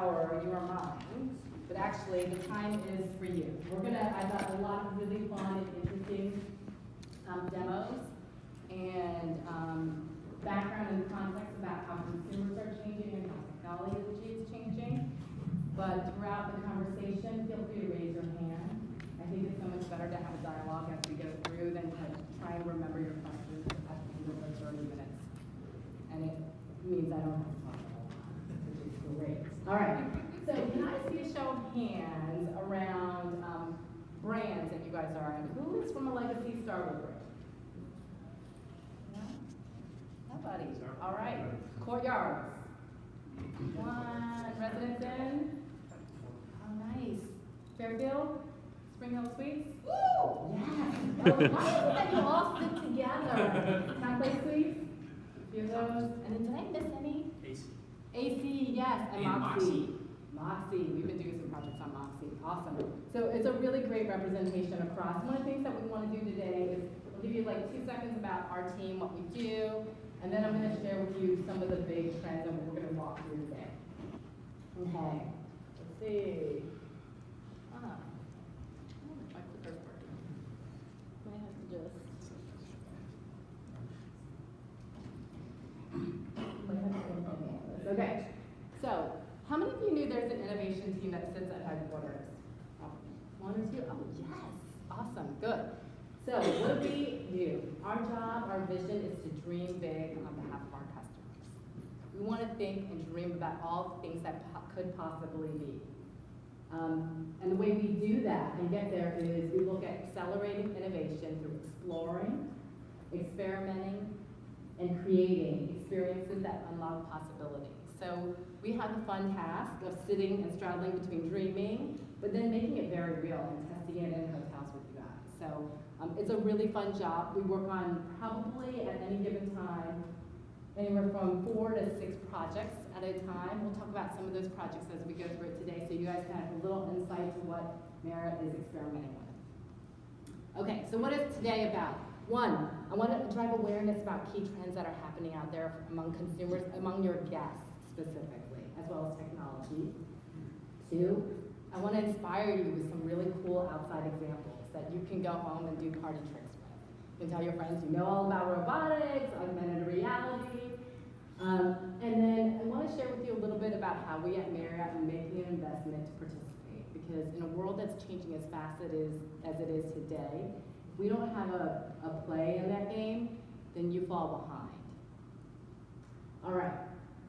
hour, you are mine, but actually the time is for you. I've got a lot of really fun and interesting demos and background and context about how consumers are changing and how technology is changing. But throughout the conversation, feel free to raise your hand. I think it's so much better to have a dialogue as we go through than to try and remember your questions at the end of the 30 minutes. And it means I don't have to talk a lot, which is great. All right, so can I see a show of hands around brands that you guys are in? Who is from a legacy Star Wars brand? No? Nobody. All right, Courtyards. One, Residence Inn. Oh, nice. Fairfield? Spring Hill Suites? Woo! Yes! Oh, why is it that you all sit together? Town Place Suites? A few of those. And then did I miss any? AC. AC, yes, and Moxie. Moxie, we've been doing some projects on Moxie. Awesome. So it's a really great representation across. One of the things that we want to do today is we'll give you like 2 seconds about our team, what we do, and then I'm going to share with you some of the big trends and what we're going to walk through today. Okay, let's see. My clicker's working. Might have to just. Okay, so how many of you knew there's an innovation team that sits at headquarters? One or two? Oh, yes. Awesome, good. So what do we do? Our job, our vision is to dream big on behalf of our customers. We want to think and dream about all things that could possibly be. And the way we do that and get there is we look at accelerating innovation through exploring, experimenting, and creating experiences that unlock possibilities. So we have the fun task of sitting and straddling between dreaming, but then making it very real and testing it in hotels with you guys. So it's a really fun job. We work on probably at any given time anywhere from 4 to 6 projects at a time. We'll talk about some of those projects as we go through it today so you guys can have a little insight to what Marriott is experimenting with. Okay, so what is today about? 1, I want to drive awareness about key trends that are happening out there among consumers, among your guests specifically, as well as technology. 2, I want to inspire you with some really cool outside examples that you can go home and do party tricks with. You can tell your friends you know all about robotics, augmented reality. And then I want to share with you a little bit about how we at Marriott are making an investment to participate. Because in a world that's changing as fast as it is today, if we don't have a play in that game, then you fall behind. All right,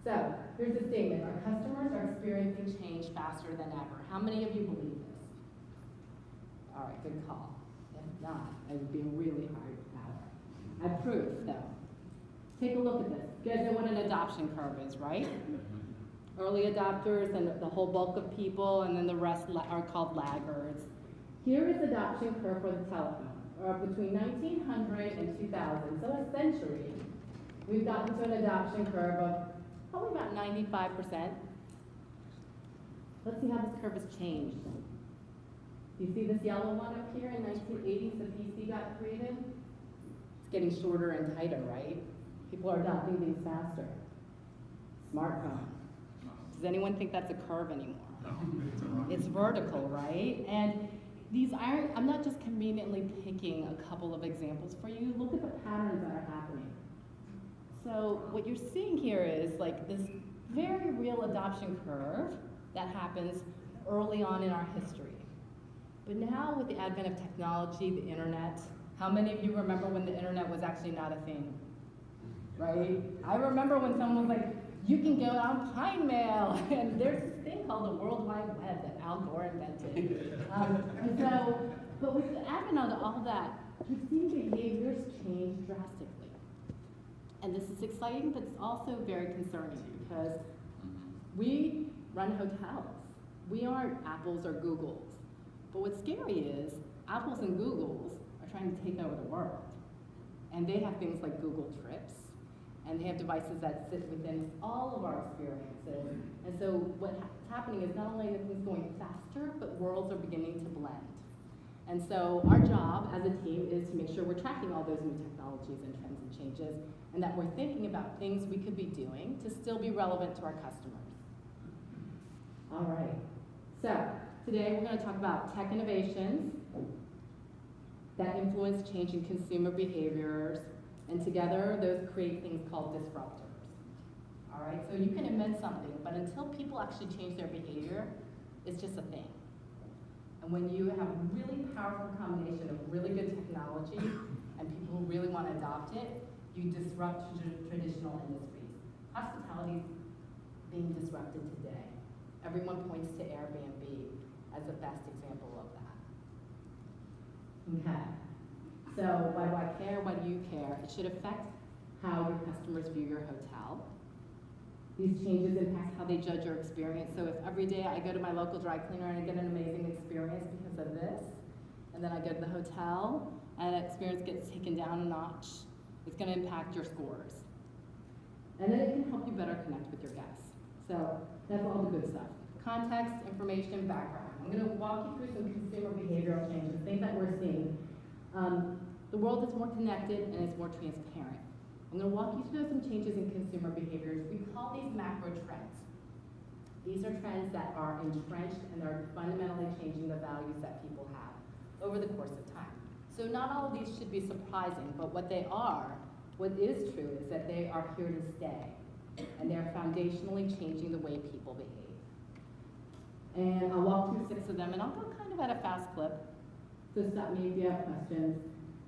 so here's the statement. Our customers are experiencing change faster than ever. How many of you believe this? All right, good call. If not, it would be a really hard hour. I have proof, though. Take a look at this. You guys know what an adoption curve is, right? Early adopters and the whole bulk of people, and then the rest are called laggards. Here is the adoption curve for the telephone. Between 1900 and 2000, so a century, we've gotten to an adoption curve of probably about 95%. Let's see how this curve has changed. Do you see this yellow one up here? In 1980s, the PC got created. It's getting shorter and tighter, right? People are adopting these faster. Smartphone. Does anyone think that's a curve anymore? No. It's vertical, right? And these aren't, I'm not just conveniently picking a couple of examples for you. Look at the patterns that are happening. So what you're seeing here is like this very real adoption curve that happens early on in our history. But now with the advent of technology, the internet, how many of you remember when the internet was actually not a thing? Right? I remember when someone was like, you can go on Pine Mail, and there's this thing called the World Wide Web that Al Gore invented. But with the advent of all that, we've seen behaviors change drastically. And this is exciting, but it's also very concerning because we run hotels. We aren't Apples or Googles. But what's scary is Apples and Googles are trying to take over the world. And they have things like Google Trips, and they have devices that sit within all of our experiences. And so what's happening is not only are things going faster, but worlds are beginning to blend. And so our job as a team is to make sure we're tracking all those new technologies and trends and changes, and that we're thinking about things we could be doing to still be relevant to our customers. All right. So today we're going to talk about tech innovations that influence changing consumer behaviors, and together those create things called disruptors. All right. So you can invent something, but until people actually change their behavior, it's just a thing. And when you have a really powerful combination of really good technology and people who really want to adopt it, you disrupt traditional industries. Hospitality is being disrupted today. Everyone points to Airbnb as the best example of that. Okay. So why do I care? Why do you care? It should affect how your customers view your hotel. These changes impact how they judge your experience. So if every day I go to my local dry cleaner and I get an amazing experience because of this, and then I go to the hotel and that experience gets taken down a notch, it's going to impact your scores. And then it can help you better connect with your guests. So that's all the good stuff. Context, information, background. I'm going to walk you through some consumer behavioral changes, things that we're seeing. The world is more connected and it's more transparent. I'm going to walk you through some changes in consumer behaviors. We call these macro trends. These are trends that are entrenched and are fundamentally changing the values that people have over the course of time. So not all of these should be surprising, but what is true is that they are here to stay, and they're foundationally changing the way people behave. And I'll walk through 6 of them, and I'll go kind of at a fast clip, so stop me if you have questions.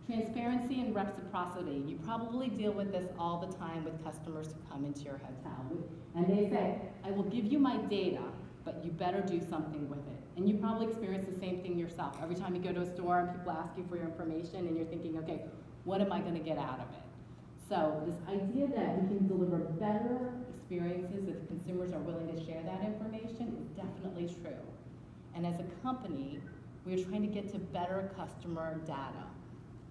Transparency and reciprocity. You probably deal with this all the time with customers who come into your hotel. And they say, I will give you my data, but you better do something with it. And you probably experience the same thing yourself. Every time you go to a store and people ask you for your information and you're thinking, okay, what am I going to get out of it? So this idea that we can deliver better experiences if consumers are willing to share that information is definitely true. And as a company, we're trying to get to better customer data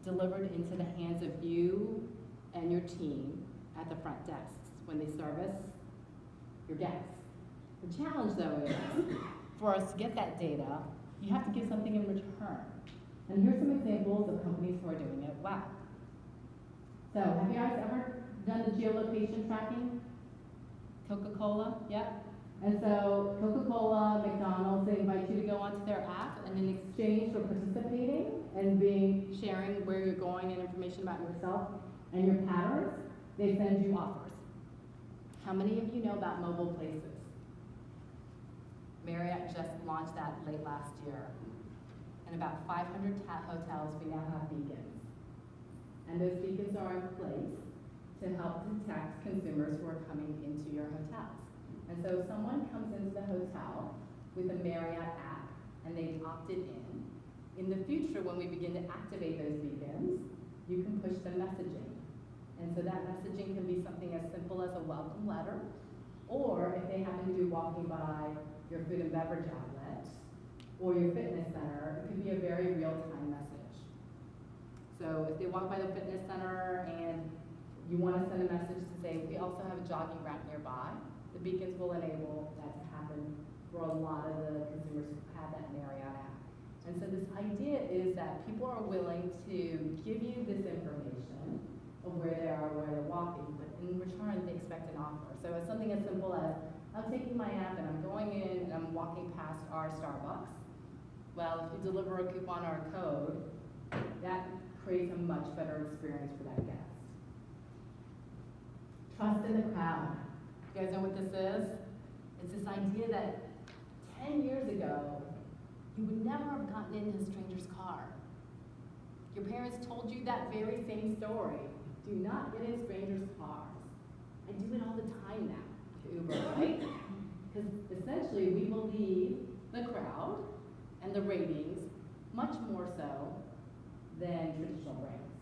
delivered into the hands of you and your team at the front desks when they service your guests. The challenge, though, is for us to get that data, you have to give something in return. And here's some examples of companies who are doing it well. So have you guys ever done the geolocation tracking? Coca-Cola, yep. And so Coca-Cola, McDonald's, they invite you to go onto their app, and in exchange for participating and sharing where you're going and information about yourself and your patterns, they send you offers. How many of you know about mobile places? Marriott just launched that late last year. And about 500 hotels, we now have beacons. And those beacons are in place to help detect consumers who are coming into your hotels. And so someone comes into the hotel with a Marriott app and they've opted in. In the future, when we begin to activate those beacons, you can push the messaging. And so that messaging can be something as simple as a welcome letter, or if they happen to be walking by your food and beverage outlet or your fitness center, it could be a very real-time message. So if they walk by the fitness center and you want to send a message to say, we also have a jogging route nearby, the beacons will enable that to happen for a lot of the consumers who have that Marriott app. And so this idea is that people are willing to give you this information of where they are, where they're walking, but in return they expect an offer. So it's something as simple as, I'm taking my app and I'm going in and I'm walking past our Starbucks. Well, if you deliver a coupon or a code, that creates a much better experience for that guest. Trust in the crowd. You guys know what this is? It's this idea that 10 years ago, you would never have gotten into a stranger's car. Your parents told you that very same story. Do not get in strangers' cars. I do it all the time now to Uber, right? Because essentially we believe the crowd and the ratings much more so than traditional brands.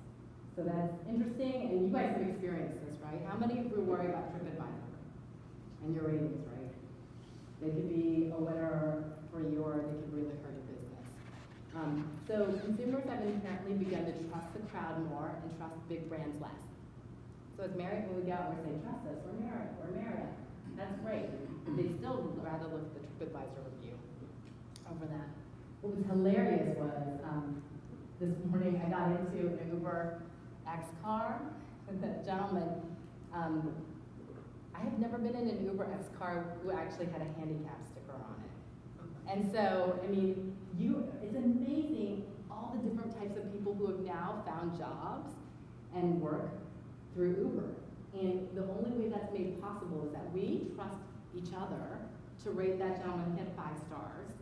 So that's interesting, and you guys have experienced this, right? How many of you worry about TripAdvisor and your ratings, right? They could be a winner for you, or they could really hurt your business. So consumers have inherently begun to trust the crowd more and trust big brands less. So as Marriott, when we go out, we're saying, trust us, we're Marriott. That's great. They still would rather look at the TripAdvisor review over that. What was hilarious was this morning I got into an Uber X car with a gentleman. I have never been in an Uber X car who actually had a handicap sticker on it. And so, I mean, it's amazing all the different types of people who have now found jobs and work through Uber. And the only way that's made possible is that we trust each other to rate that gentleman. He had 5 stars.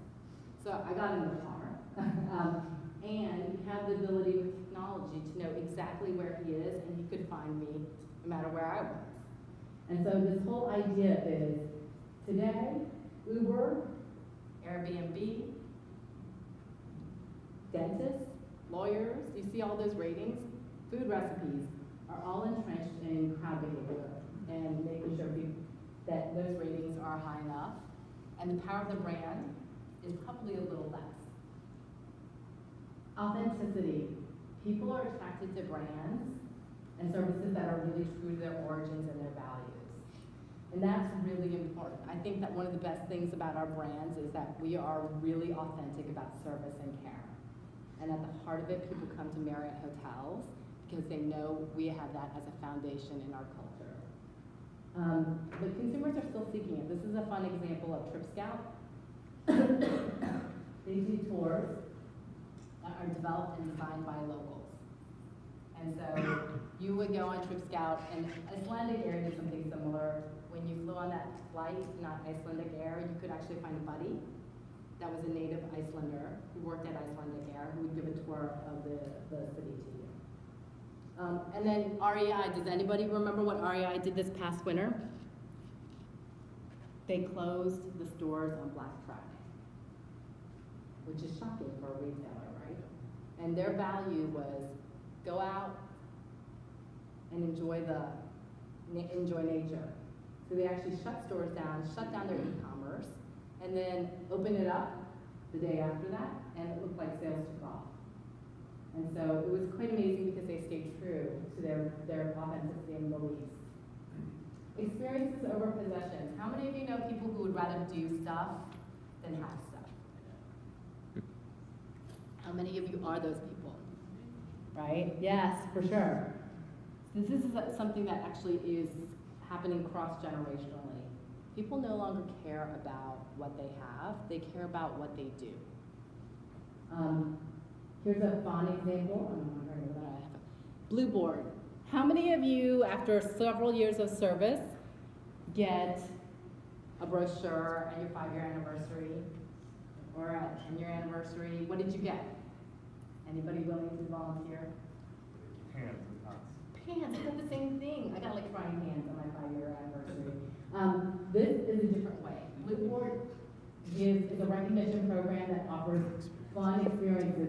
So I got in the car. And we have the ability with technology to know exactly where he is, and he could find me no matter where I was. And so this whole idea is, today, Uber, Airbnb, dentists, lawyers, you see all those ratings? Food recipes are all entrenched in crowd behavior and making sure that those ratings are high enough. And the power of the brand is probably a little less. Authenticity. People are attracted to brands and services that are really true to their origins and their values. And that's really important. I think that one of the best things about our brands is that we are really authentic about service and care. And at the heart of it, people come to Marriott hotels because they know we have that as a foundation in our culture. But consumers are still seeking it. This is a fun example of Trip Scout. They do tours that are developed and designed by locals. And so you would go on Trip Scout, and Icelandic Air did something similar. When you flew on that flight, not Icelandic Air, you could actually find a buddy that was a native Icelander who worked at Icelandic Air who would give a tour of the city to you. And then REI, does anybody remember what REI did this past winter? They closed the stores on Black Friday, which is shocking for a retailer, right? And their value was go out and enjoy nature. So they actually shut stores down, shut down their e-commerce, and then open it up the day after that, and it looked like sales took off. And so it was quite amazing because they stayed true to their authenticity and beliefs. Experiences over possessions. How many of you know people who would rather do stuff than have stuff? How many of you are those people? Right? Yes, for sure. This is something that actually is happening cross-generationally. People no longer care about what they have, they care about what they do. Here's a fun example. I'm wondering what I have. Blue Board. How many of you, after several years of service, get a brochure at your 5-year anniversary or a 10-year anniversary? What did you get? Anybody willing to volunteer? Hands and thoughts. Pants, I got the same thing. I got like frying pans on my 5-year anniversary. This is a different way. Blue Board is a recognition program that offers fun experiences